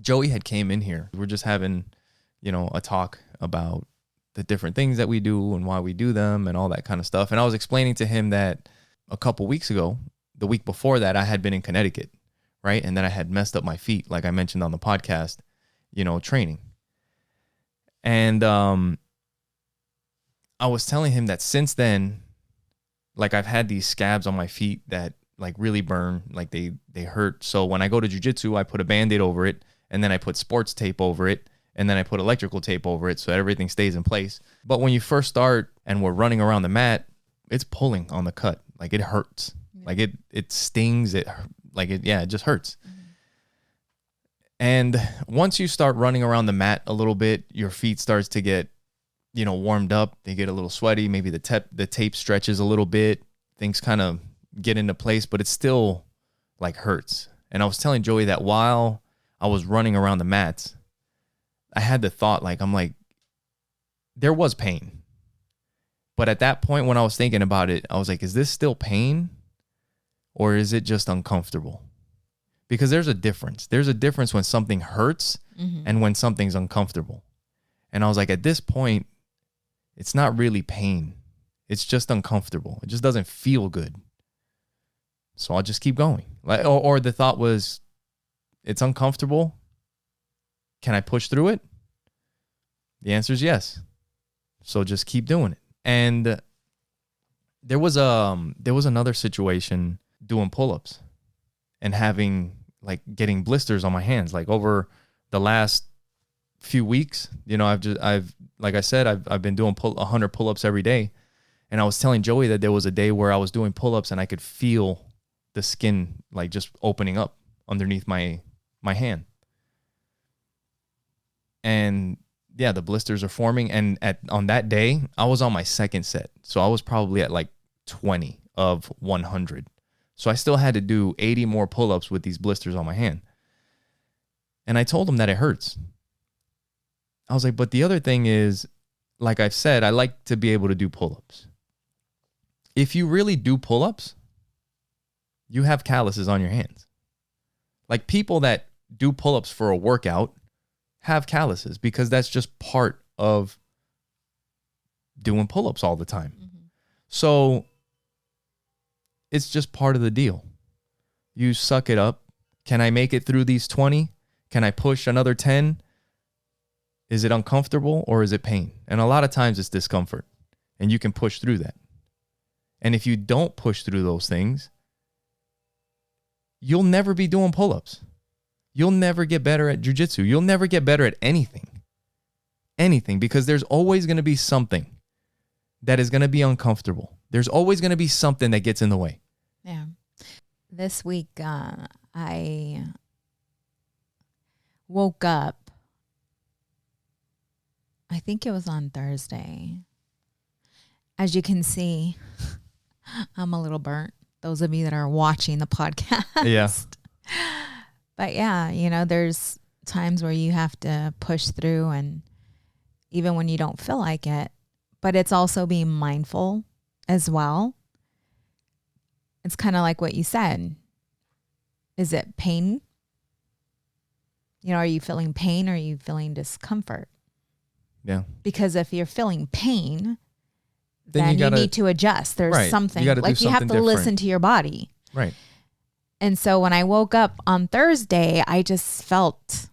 Joey had came in here. We're just having, a talk about the different things that we do and why we do them and all that kind of stuff. And I was explaining to him that a couple weeks ago, the week before that, I had been in Connecticut, right? And then I had messed up my feet, like I mentioned on the podcast, training. And I was telling him that since then, like I've had these scabs on my feet that like really burn, like they hurt. So when I go to jiu-jitsu, I put a Band-Aid over it, and then I put sports tape over it, and then I put electrical tape over it so everything stays in place. But when you first start and we're running around the mat, it's pulling on the cut. Like it hurts. Yeah. Like it stings. It just hurts. Mm-hmm. And once you start running around the mat a little bit, your feet starts to get, warmed up. They get a little sweaty. Maybe the tape stretches a little bit. Things kind of get into place, but it still like hurts. And I was telling Joey that while I was running around the mats, I had the thought, there was pain. But at that point when I was thinking about it, I was like, is this still pain or is it just uncomfortable? Because there's a difference. There's a difference when something hurts mm-hmm. and when something's uncomfortable. And I was like, at this point, it's not really pain. It's just uncomfortable. It just doesn't feel good. So I'll just keep going. Or the thought was, it's uncomfortable. Can I push through it? The answer is yes. So just keep doing it. And there was another situation doing pull-ups and getting blisters on my hands. Like over the last few weeks, I've like I said, I've been doing 100 pull-ups every day. And I was telling Joey that there was a day where I was doing pull-ups and I could feel the skin like just opening up underneath my hand. And yeah, the blisters are forming. And on that day, I was on my second set. So I was probably at like 20 of 100. So I still had to do 80 more pull-ups with these blisters on my hand. And I told him that it hurts. I was like, but the other thing is, like I've said, I like to be able to do pull-ups. If you really do pull-ups, you have calluses on your hands. Like people that do pull-ups for a workout have calluses because that's just part of doing pull-ups all the time. Mm-hmm. So it's just part of the deal. You suck it up. Can I make it through these 20? Can I push another 10? Is it uncomfortable or is it pain? And a lot of times it's discomfort, and you can push through that. And if you don't push through those things, you'll never be doing pull-ups. You'll never get better at jiu-jitsu. You'll never get better at anything. Anything, because there's always going to be something that is going to be uncomfortable. There's always going to be something that gets in the way. Yeah. This week, I woke up, I think it was on Thursday. As you can see, I'm a little burnt. Those of you that are watching the podcast. Yeah. But yeah, there's times where you have to push through, and even when you don't feel like it, but it's also being mindful as well. It's kind of like what you said. Is it pain? Are you feeling pain or are you feeling discomfort? Yeah. Because if you're feeling pain, then you need to adjust. There's something. You have to listen to your body. Right. And so when I woke up on Thursday, I just felt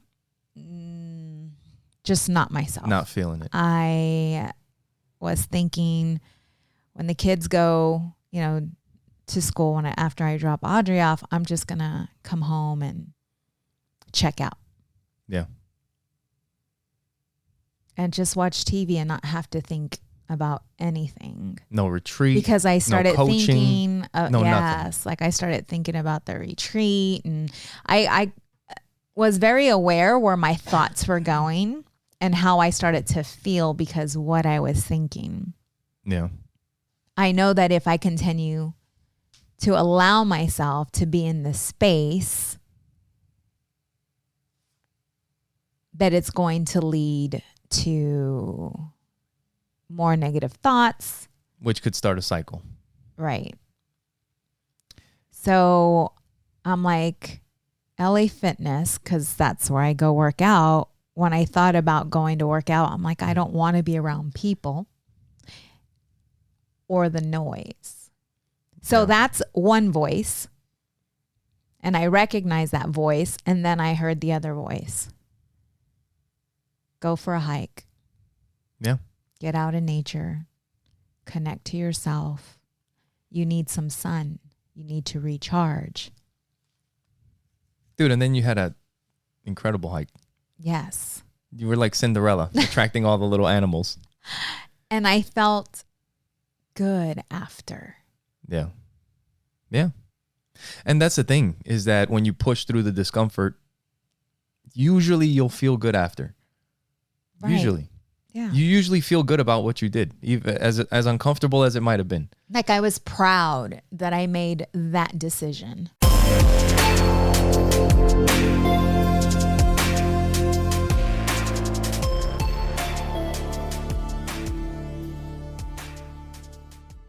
just not myself. Not feeling it. I was thinking when the kids go, to school, after I drop Audrey off, I'm just going to come home and check out. Yeah. And just watch TV and not have to think about anything. No retreat. Because I started thinking, nothing. Like I started thinking about the retreat, and I was very aware where my thoughts were going and how I started to feel because what I was thinking. Yeah. I know that if I continue to allow myself to be in this space, that it's going to lead to more negative thoughts. Which could start a cycle. Right. So I'm like, LA Fitness, because that's where I go work out. When I thought about going to work out, I'm like, I don't want to be around people or the noise. So that's one voice. And I recognized that voice. And then I heard the other voice. Go for a hike. Yeah. Get out in nature. Connect to yourself. You need some sun. You need to recharge. Dude, and then you had an incredible hike. Yes. You were like Cinderella, attracting all the little animals. And I felt good after. Yeah. Yeah. And that's the thing, is that when you push through the discomfort, usually you'll feel good after. Right. Usually. Yeah. You usually feel good about what you did, even as uncomfortable as it might have been. Like I was proud that I made that decision.